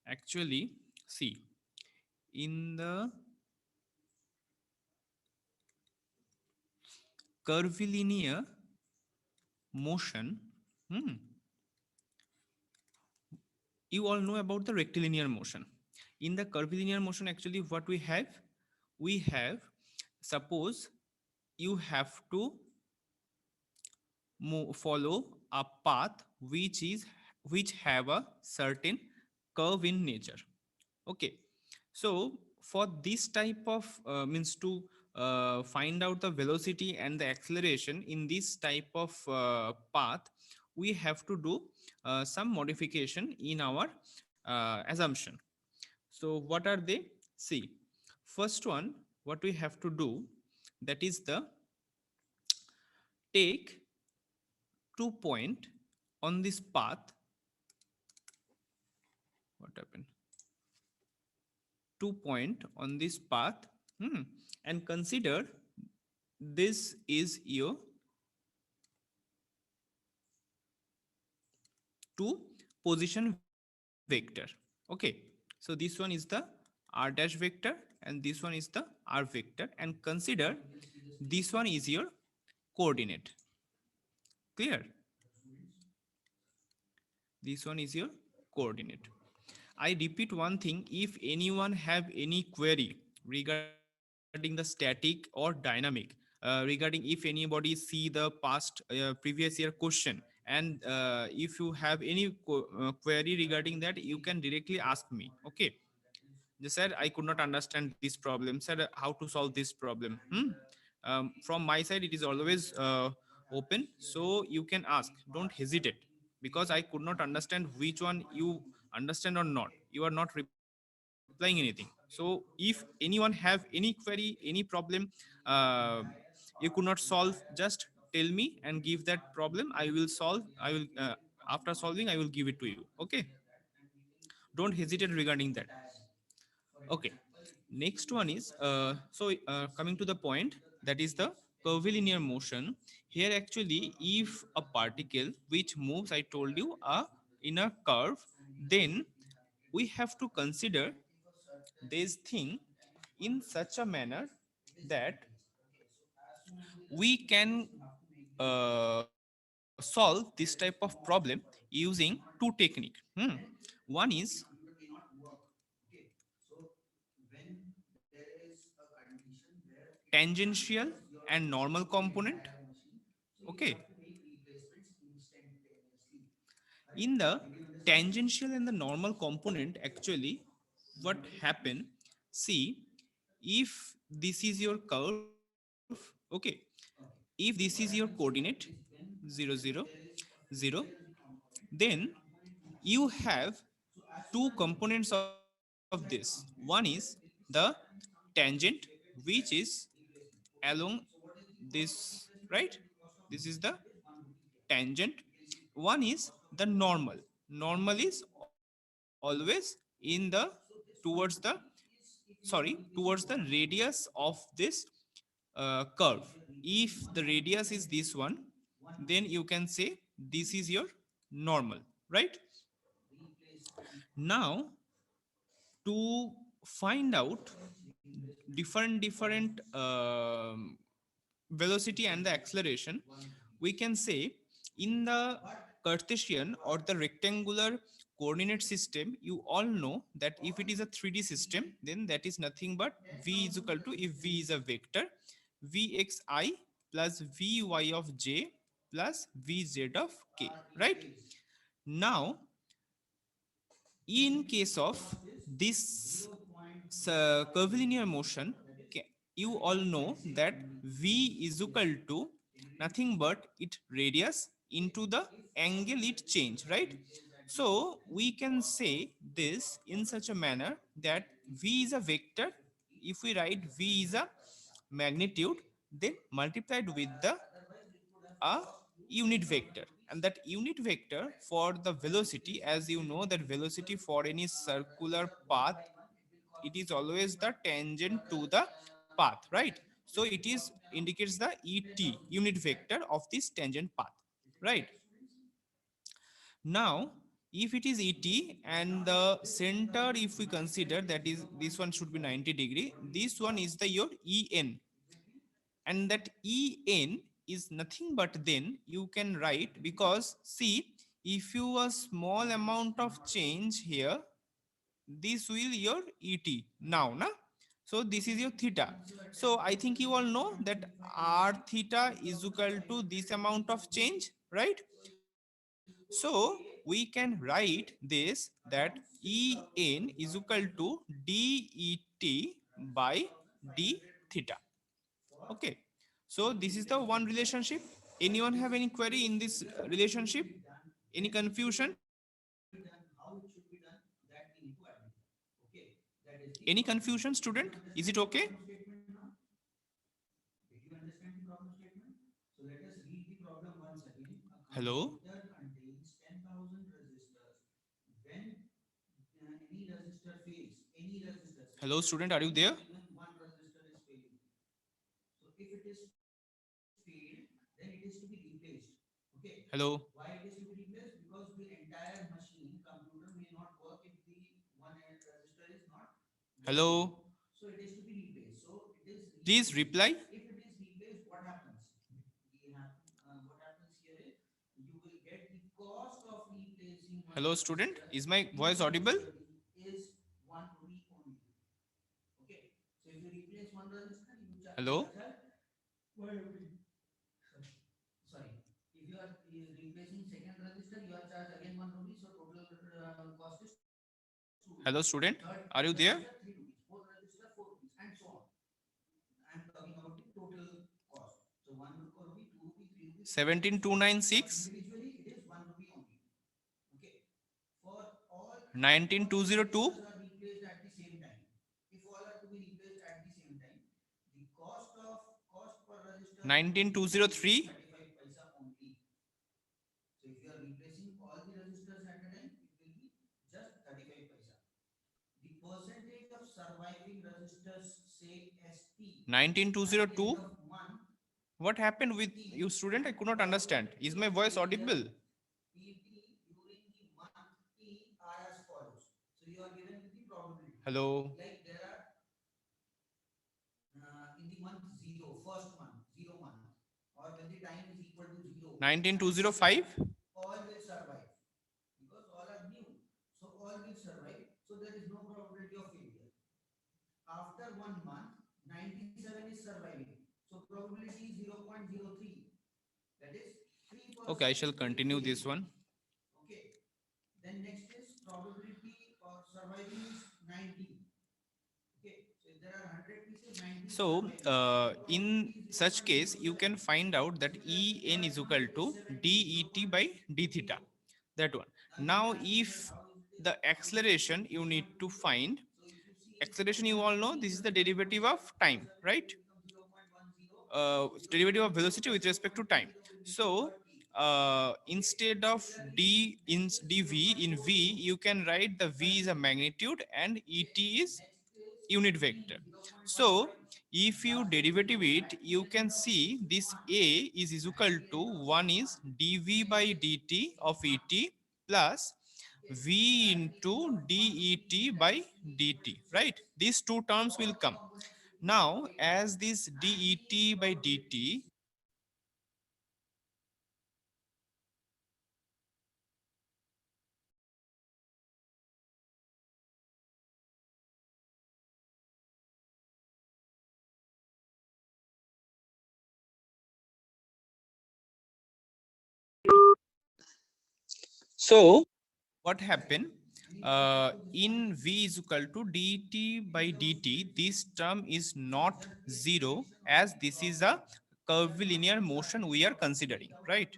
Actually, see, in the curvilinear motion, hmm, you all know about the rectilinear motion. In the curvilinear motion, actually, what we have, suppose you have to follow a path which have a certain curve in nature. Okay, so for this type of means to find out the velocity and the acceleration in this type of path, we have to do some modification in our assumption. So what are they? See, first one, what we have to do, that is the take 2 point on this path. What happened? 2 point on this path, and consider this is your two position vector. Okay, so this one is the r dash vector and this one is the r vector, and consider this one is your coordinate. Clear? This one is your coordinate. I repeat one thing: if anyone have any query regarding the static or dynamic, regarding if anybody see the past previous year question, and if you have any query regarding that, you can directly ask me. Okay, they said I could not understand this problem, said how to solve this problem. From my side it is always open, so you can ask, don't hesitate, because I could not understand which one you understand or not, you are not replying anything. So if anyone have any query, any problem, uh, you could not solve, just tell me and give that problem, I will solve. I will after solving I will give it to you. Okay, don't hesitate regarding that. Okay, next one is coming to the point, that is the curvilinear motion. Here actually, if a particle which moves, I told you, in a curve, then we have to consider this thing in such a manner that we can solve this type of problem using two technique. One is tangential and normal component. Okay, in the tangential and the normal component, actually what happen, see, if this is your curve, okay, if this is your coordinate 0 0 0, then you have two components of this. One is the tangent, which is along this, right? This is the tangent. One is the normal. Normal is always in the towards the, sorry, towards the radius of this curve. If the radius is this one, then you can say this is your normal, right? Now, to find out different velocity and the acceleration, we can say in the Cartesian or the rectangular coordinate system, you all know that if it is a 3D system, then that is nothing but v is equal to, if v is a vector, vxi plus vy of j plus vz of k, right? Now, in case of this curvilinear motion, you all know that v is equal to nothing but it radius into the angle it change, right? So we can say this in such a manner that v is a vector. If we write v is a magnitude, then multiplied with the a unit vector, and that unit vector for the velocity, as you know that velocity for any circular path, it is always the tangent to the path, right? So it is indicates the et, unit vector of this tangent path, right? Now If it is ET and the center, if we consider that is this one should be 90 degree, this one is the your EN, and that En is nothing but then you can write, because see, if you a small amount of change here, this will your Et now na. So this is your theta. So I think you all know that r theta is equal to this amount of change, right? So we can write this that En is equal to Det by d theta. Okay. So this is the one relationship. Anyone have any query in this relationship? Any confusion? Any confusion, student? Is it okay? Hello? Hello, student, are you there? Hello? Hello? Please reply. Hello, student. Is my voice audible? Hello? Hello, student. Are you there? 17296 19202 19203. Nineteen two zero two. What happened with you, student? I could not understand. Is my voice audible? Hello. 19205. Okay, I shall continue this one. So, in such case, you can find out that En is equal to Det by d theta. That one. Now, if the acceleration you need to find, acceleration you all know, this is the derivative of time, right? Derivative of velocity with respect to time. So, instead of d in dv in v, you can write the v is a magnitude and Et is unit vector. So if you derivative it, you can see this a is equal to 1 is dv by dt of Et plus v into det by dt, right? These two terms will come. Now as this det by dt, so what happened, in v is equal to dt by dt, this term is not zero, as this is a curvilinear motion we are considering, right?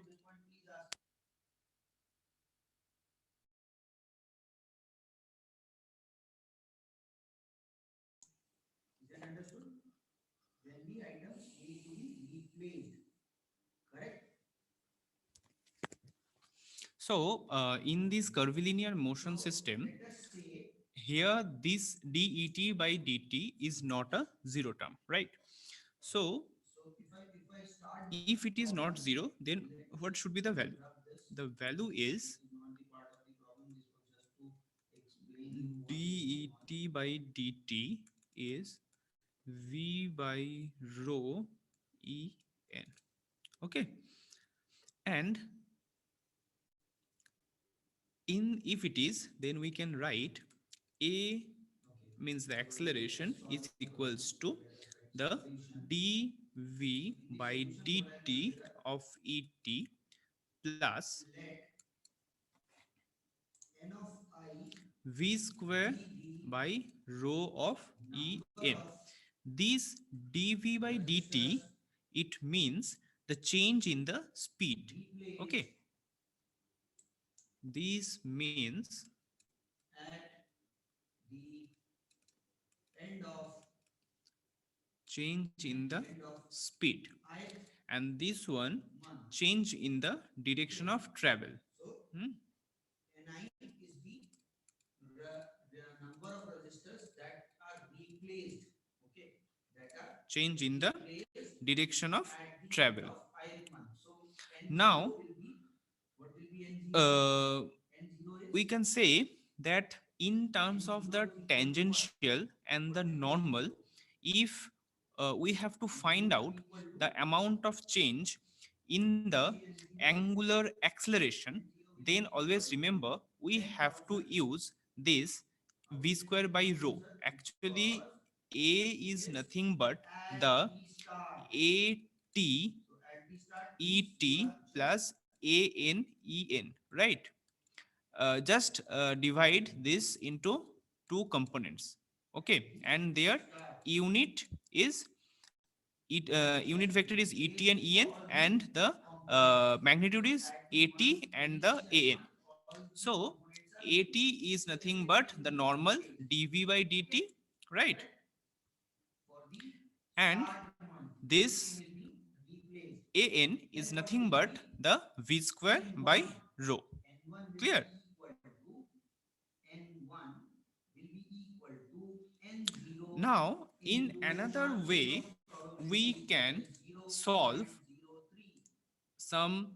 So in this curvilinear motion system, here this det by dt is not a zero term, right? So if it is not zero, then what should be the value? The value is t by dt is v by rho e n. Okay, and in if it is, then we can write a means the acceleration is equals to the dv by dt of et plus v square by rho of en. This dv by dt, it means the change in the speed. Okay, this means change in the speed, and this one change in the direction of travel. Hmm? Change in the direction of travel. Now uh, we can say that in terms of the tangential and the normal, if we have to find out the amount of change in the angular acceleration, then always remember we have to use this v square by rho. Actually, a is nothing but the at et plus an, right? Just divide this into two components. Okay, and their unit is unit vector is et and en, and the magnitude is at and the an. So at is nothing but the normal dv by dt, right? And this an is nothing but the v square by rho. Clear? Now, in another way, we can solve some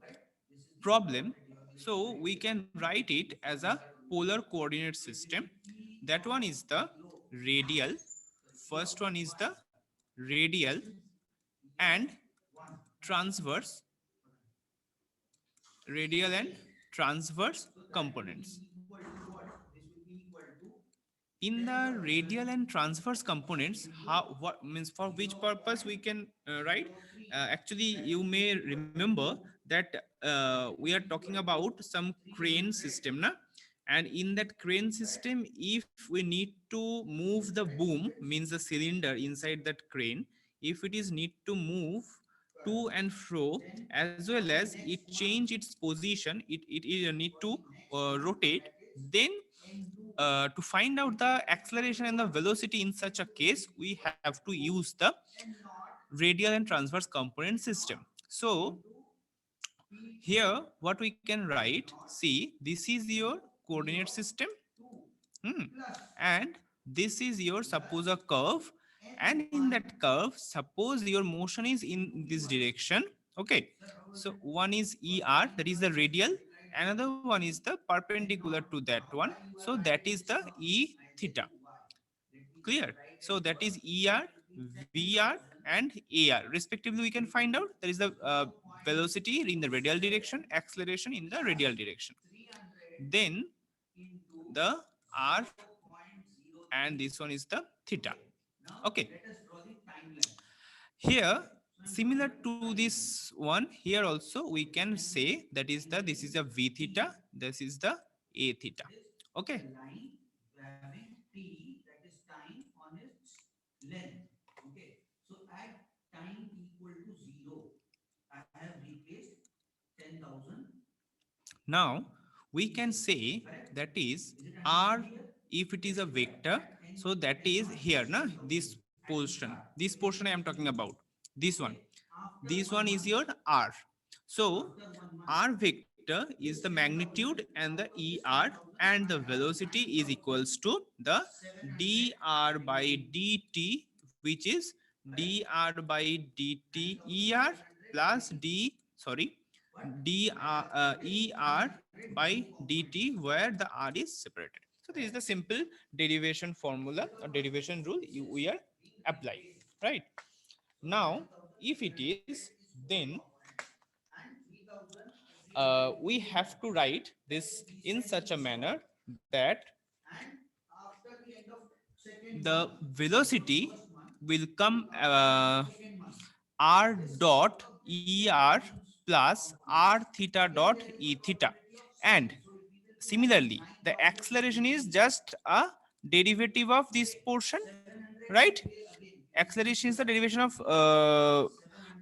problem. So we can write it as a polar coordinate system. That one is the radial. First one is the radial and transverse, radial and transverse components. In the radial and transverse components, how what means for which purpose we can write, actually you may remember that we are talking about some crane system na? And in that crane system, if we need to move the boom, means the cylinder inside that crane, if it is need to move to and fro, as well as it change its position, it need to rotate, then to find out the acceleration and the velocity in such a case, we have to use the radial and transverse component system. So here what we can write, see, this is your coordinate system. Hmm. And this is your suppose a curve, and in that curve suppose your motion is in this direction. Okay, so one is er, that is the radial, another one is the perpendicular to that one, so that is the e theta. Clear? So that is er, vr and ar respectively. We can find out there is the velocity in the radial direction, acceleration in the radial direction, then the r, and this one is the theta. Okay, here similar to this one, here also we can say that is the, this is a v theta, this is the a theta. Okay, now we can say that is r, if it is a vector, so that is here na, this portion I am talking about, this one is your r. So r vector is the magnitude and the er, and the velocity is equals to the dr by dt, which is dr by dt er plus d, sorry, d er by dt, where the r is separated. So this is the simple derivation formula or derivation rule we are applying, right? Now, if it is, then we have to write this in such a manner that the velocity will come r dot er plus r theta dot e theta, and similarly the acceleration is just a derivative of this portion, right? Acceleration is the derivation of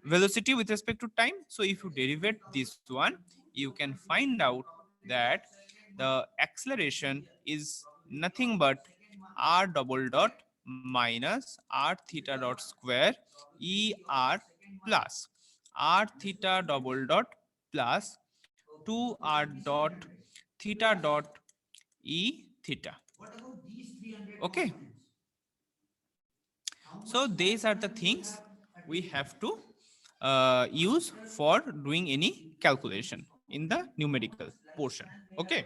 velocity with respect to time. So if you derivate this one, you can find out that the acceleration is nothing but r double dot minus r theta dot square er plus r theta double dot plus 2r dot theta dot e theta. Okay, so these are the things we have to use for doing any calculation in the numerical portion. Okay.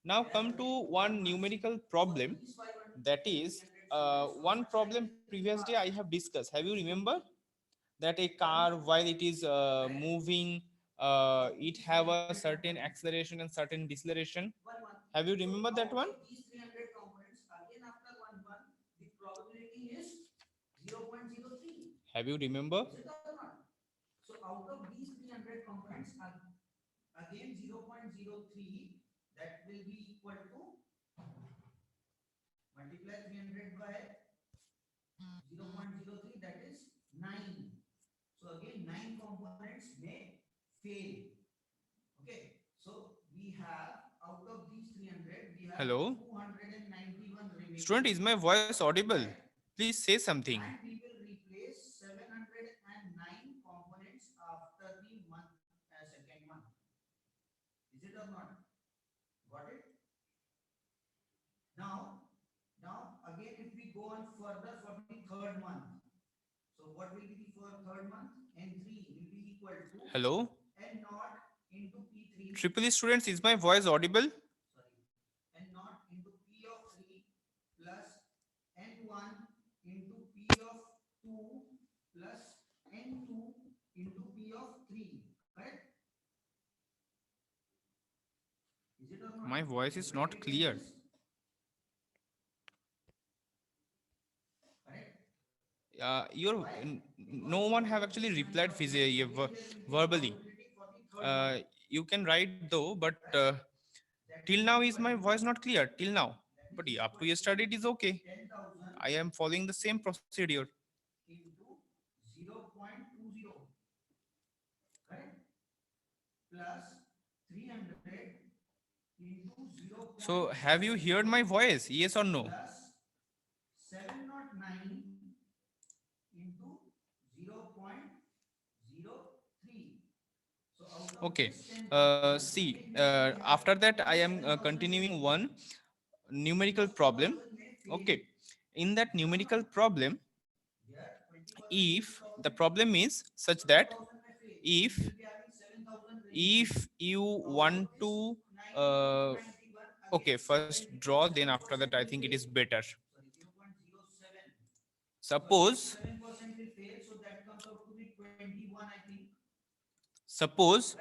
Now come to one numerical problem, that is one problem previous day I have discussed. Have you remember that a car while it is moving, it have a certain acceleration and certain deceleration? Have you remember that one? Have you remember? Hello? Student, is my voice audible? Please say something. Hello? Triple E students, is my voice audible? My voice is not clear. No one have actually replied verbally. Uh, you can write though, but till now is my voice not clear till now. But yeah, up to yesterday it is okay. I am following the same procedure. So have you heard my voice? Yes or no? Okay. See, after that, I am continuing one numerical problem. Okay. In that numerical problem, if the problem is such that if you want to okay, first draw, then after that I think it is better. Suppose suppose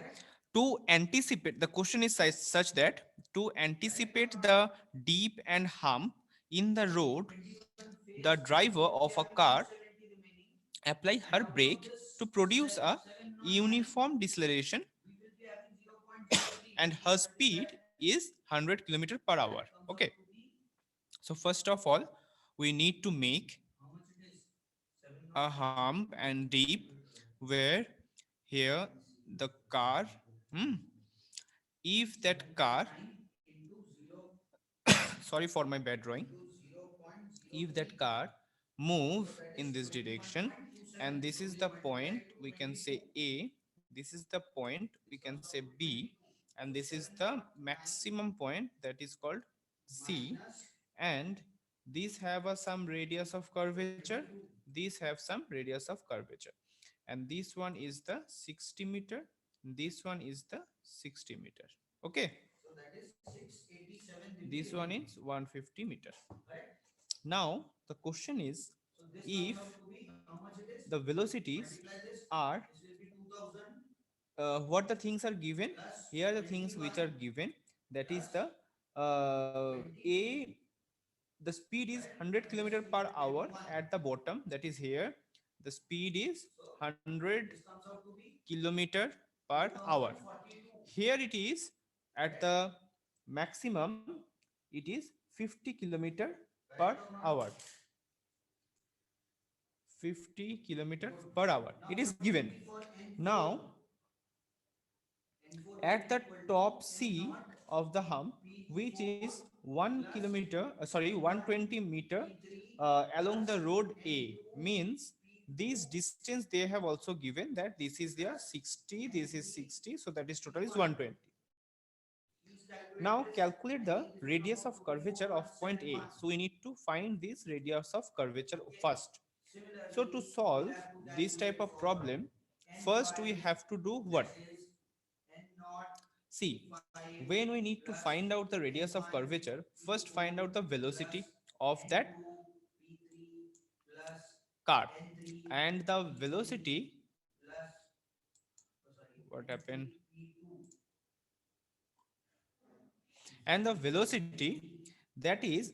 to anticipate, the question is such that to anticipate the dip and hump in the road, the driver of a car apply her brake to produce a uniform deceleration and her speed is 100 kilometer per hour. Okay, so first of all we need to make a hump and dip where here the car, hmm, if that car sorry for my bad drawing, if that car move in this direction and this is the point we can say A, this is the point we can say B, and this is the maximum point that is called C, and these have a some radius of curvature, these have some radius of curvature, and this one is the 60 meter, this one is the 60 meter. Okay, This one is 150 meter. Now the question is, if the velocities are what the things are given here, the things which are given, that is the a the speed is 100 km per hour at the bottom, that is here the speed is 100 km per hour. Here it is at the maximum, it is 50 km per hour. 50 km per hour it is given. Now at the top C of the hump, which is 1 km, sorry, 120 meter along the road A, means this distance they have also given that this is their 60, this is 60, so that is total is 120. Now calculate the radius of curvature of point A. So we need to find this radius of curvature first. So to solve this type of problem, first we have to do what? See, when we need to find out the radius of curvature, first find out the velocity of that car. And the velocity, what happened? And the velocity, that is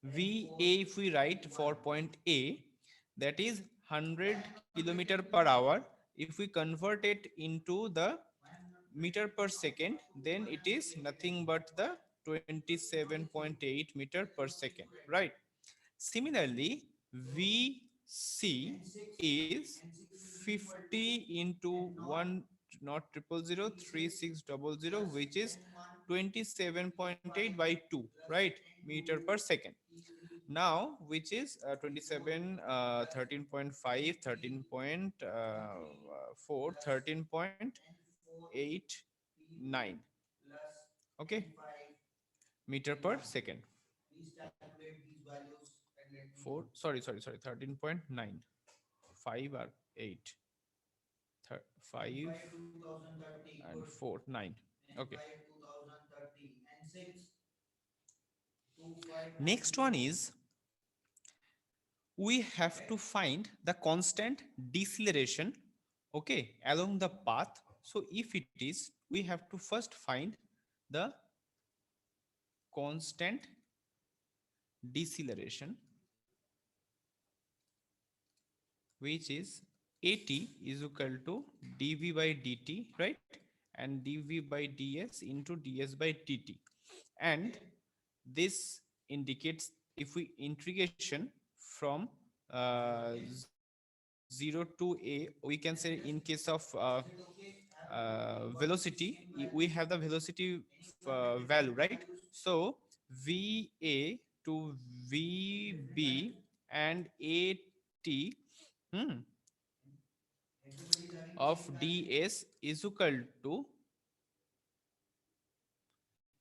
VA, if we write for point A, that is 100 km per hour. If we convert it into the meter per second, then it is nothing but the 27.8 meter per second, right? Similarly, VC is 50 into 1, not triple zero, 3600, which is 27.8 by 2, right? Meter per second. Now, which is 27, 13.5, 13.4, 13.89, okay, meter per second. 4, sorry, 13.9, 5 or 8, 5 and 4, 9, okay. Next one is, we have to find the constant deceleration, okay, along the path. So if it is, we have to first find the constant deceleration, which is at is equal to dv by dt, right? And dv by ds into ds by dt. And this indicates, if we integration from 0 to a, we can say in case of velocity, we have the velocity value, right? So va to vb and at, hmm, of ds is equal to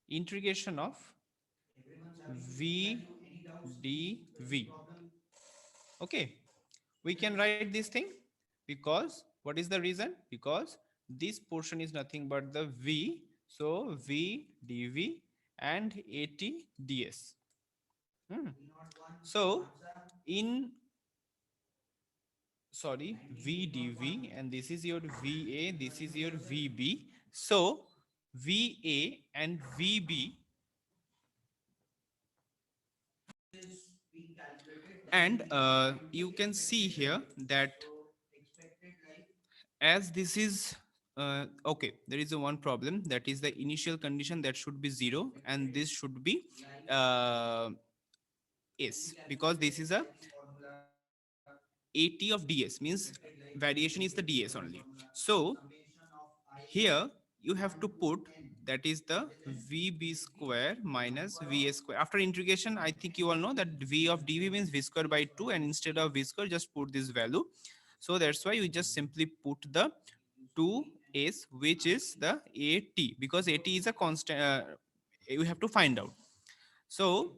integration of v dv. Okay, we can write this thing, because what is the reason? Because this portion is nothing but the v, so v dv and at ds. Hmm. So in, sorry, v dv, and this is your va, this is your vb. So va and vb, and you can see here that as this is okay, there is a one problem, that is the initial condition that should be 0, and this should be uh, s, because this is a at of ds, means variation is the ds only. So here you have to put, that is the vb square minus va square. After integration, I think you all know that v of dv means v square by 2, and instead of v square just put this value. So that's why you just simply put the 2s, which is the at, because at is a constant, you have to find out. So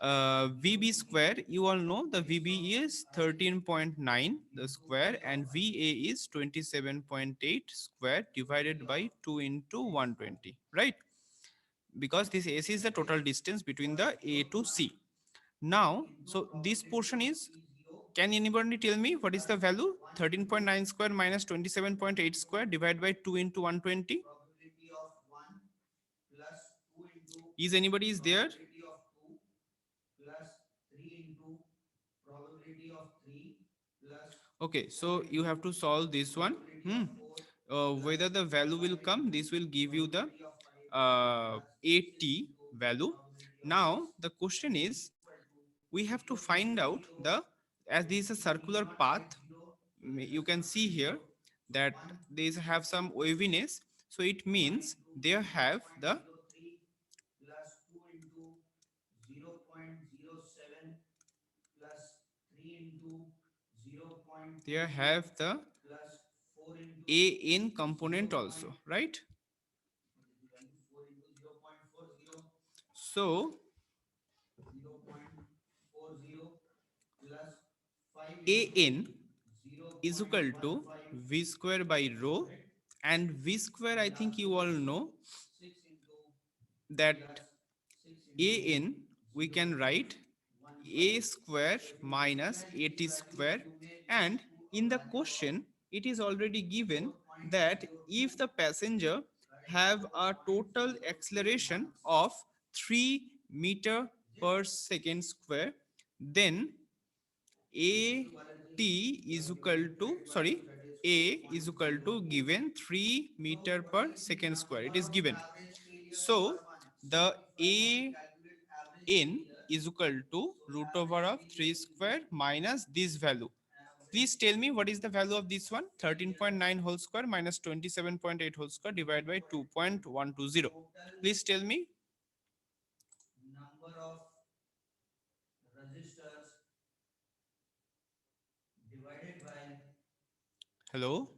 VB square, you all know the VB is 13.9 the square and VA is 27.8 square divided by 2 into 120, right? Because this AC is the total distance between the A to C. Now, so this portion is, can anybody tell me what is the value? 13.9 square minus 27.8 square divided by 2 into 120. Is anybody is there? Okay, so you have to solve this one. Whether the value will come, this will give you the 80 value. Now the question is, we have to find out the, as this is a circular path, you can see here that these have some waviness, so it means they have the, they have the an component also, right? So an is equal to v square by rho, and v square, I think you all know that an we can write a square minus at square, and in the question it is already given that if the passenger have a total acceleration of 3 meter per second square, then a t is equal to, sorry, a is equal to given 3 meter per second square, it is given. So the a n is equal to root over of 3 square minus this value. Please tell me what is the value of this one? 13.9 whole square minus 27.8 whole square divided by 2.120. Please tell me. Hello.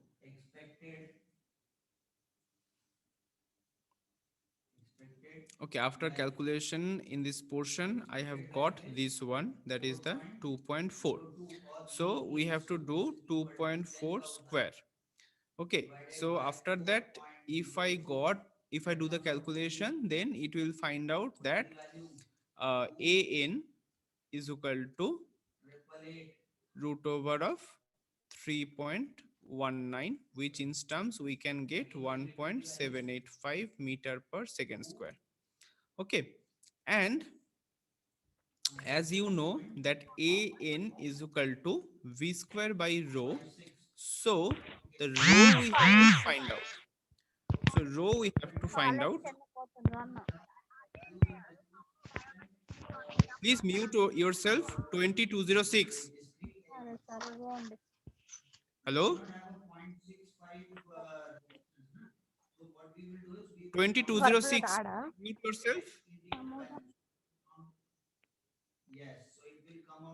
Okay, after calculation in this portion, I have got this one, that is the 2.4. So we have to do 2.4 square. Okay, so after that, if I do the calculation, then it will find out that an is equal to root over of 3.19, which in terms we can get 1.785 meter per second square. Okay, and as you know that an is equal to v square by rho, so the rho we have to find out. So rho we have to find out. Please mute yourself. 2206. Hello. 2206. Mute yourself.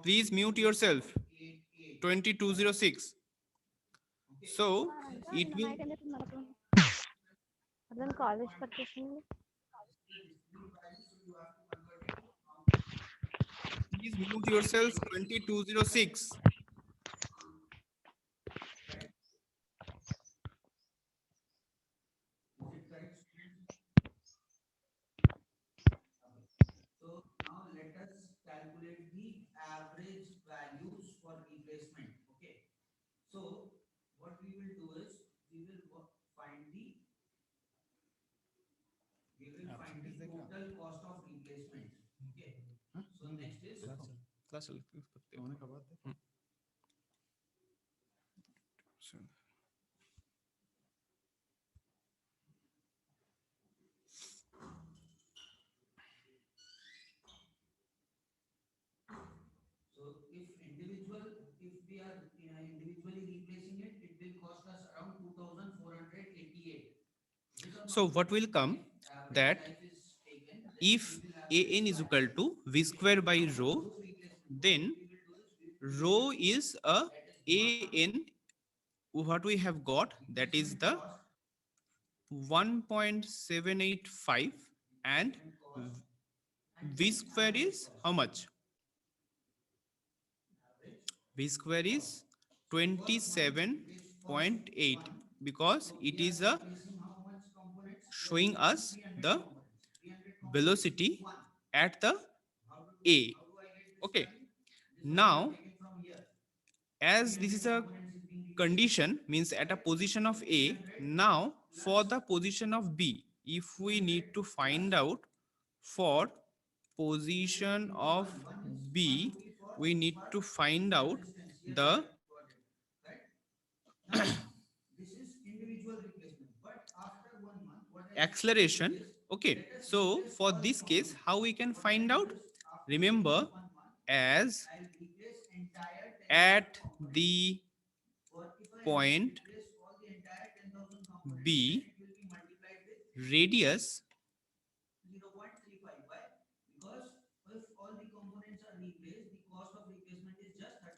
Please mute yourself. 2206. So it will. Please mute yourself. 2206. Class So what will come that if an is equal to v square by rho, then rho is a an, what we have got, that is the 1.785, and V square is how much? V square is 27.8 because it is a showing us the velocity at the A. Okay. Now, as this is a condition, means at a position of A, now for the position of B, if we need to find out for position of B, we need to find out the acceleration. Okay, so for this case, how we can find out? Remember, as at the point B, radius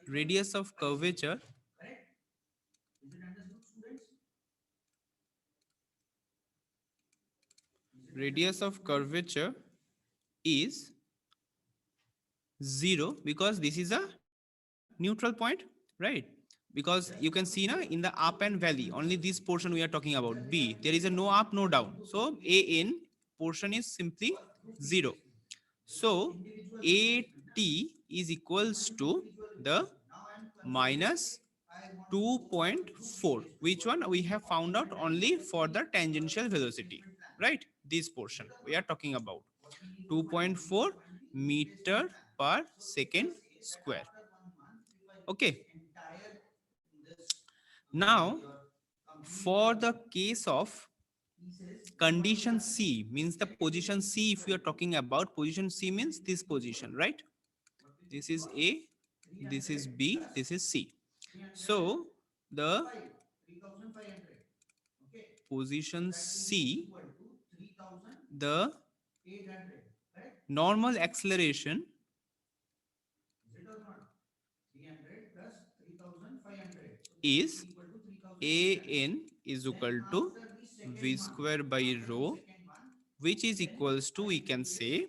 radius of curvature radius of curvature is 0 because this is a neutral point, right? Because you can see na in the up and valley, only this portion we are talking about B, there is a no up no down, so AN portion is simply 0. So AT is equals to the minus 2.4. Which one? We have found out only for the tangential velocity, right? This portion we are talking about 2.4 meter per second square. Okay. Now, for the case of condition C, means the position C, if we are talking about position C means this position, right? This is A, this is B, this is C. So the position C, the normal acceleration is AN is equal to V square by rho, which is equals to, we can say,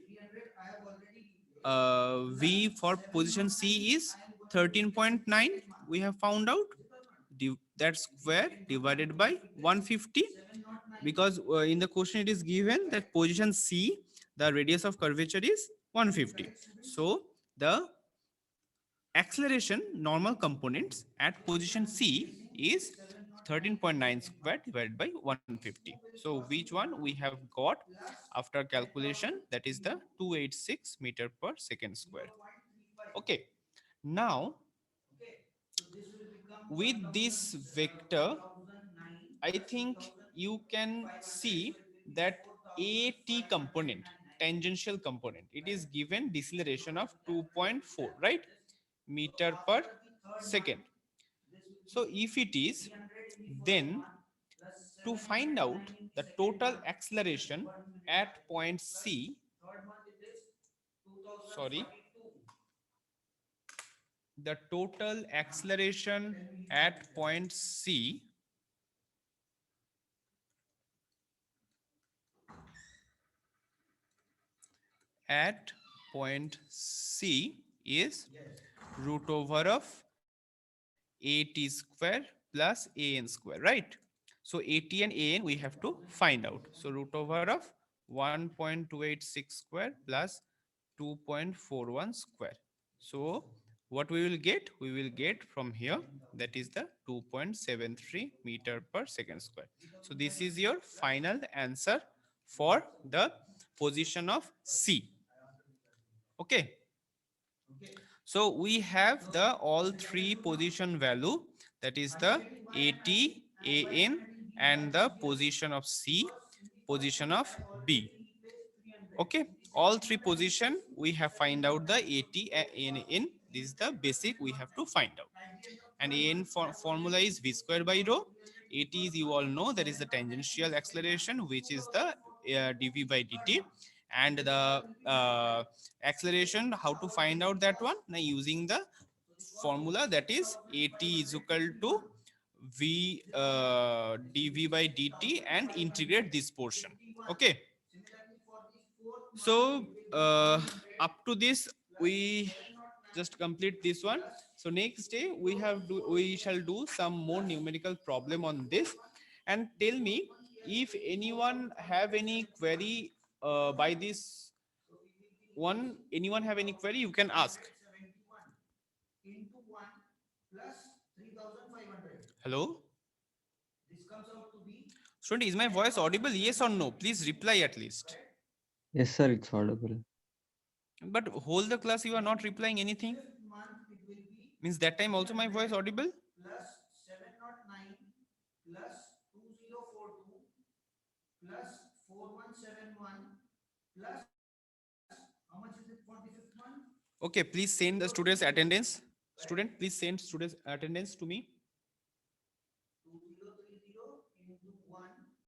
V for position C is 13.9. We have found out that square divided by 150, because in the question it is given that position C, the radius of curvature is 150. So the acceleration normal components at position C is 13.9 square divided by 150. So which one we have got after calculation? That is the 286 meter per second square. Okay. Now with this vector, I think you can see that AT component, tangential component, it is given deceleration of 2.4, right? Meter per second. So if it is, then to find out the total acceleration at point C, sorry, the total acceleration at point C at point C is root over of AT square plus AN square, right? So AT and AN we have to find out. So root over of 1.286 square plus 2.41 square. So what we will get? We will get from here, that is the 2.73 meter per second square. So this is your final answer for the position of C. Okay. So we have the all three position value, that is the AT, AN and the position of C, position of B. Okay, all three position we have find out the AT and AN. This is the basic we have to find out. And AN formula is V square by rho. AT is, you all know, that is the tangential acceleration, which is the dV by dt. And the acceleration, how to find out that one? Now using the formula, that is AT is equal to V dV by dt and integrate this portion. Okay. So up to this we just complete this one. So next day we shall do some more numerical problem on this. And tell me if anyone have any query by this one. Anyone have any query, you can ask. Hello student, is my voice audible? Yes or no? Please reply at least. Yes, sir, it's audible. But whole the class you are not replying anything. Means that time also my voice audible? Okay, please send the students attendance. Student, please send students attendance to me.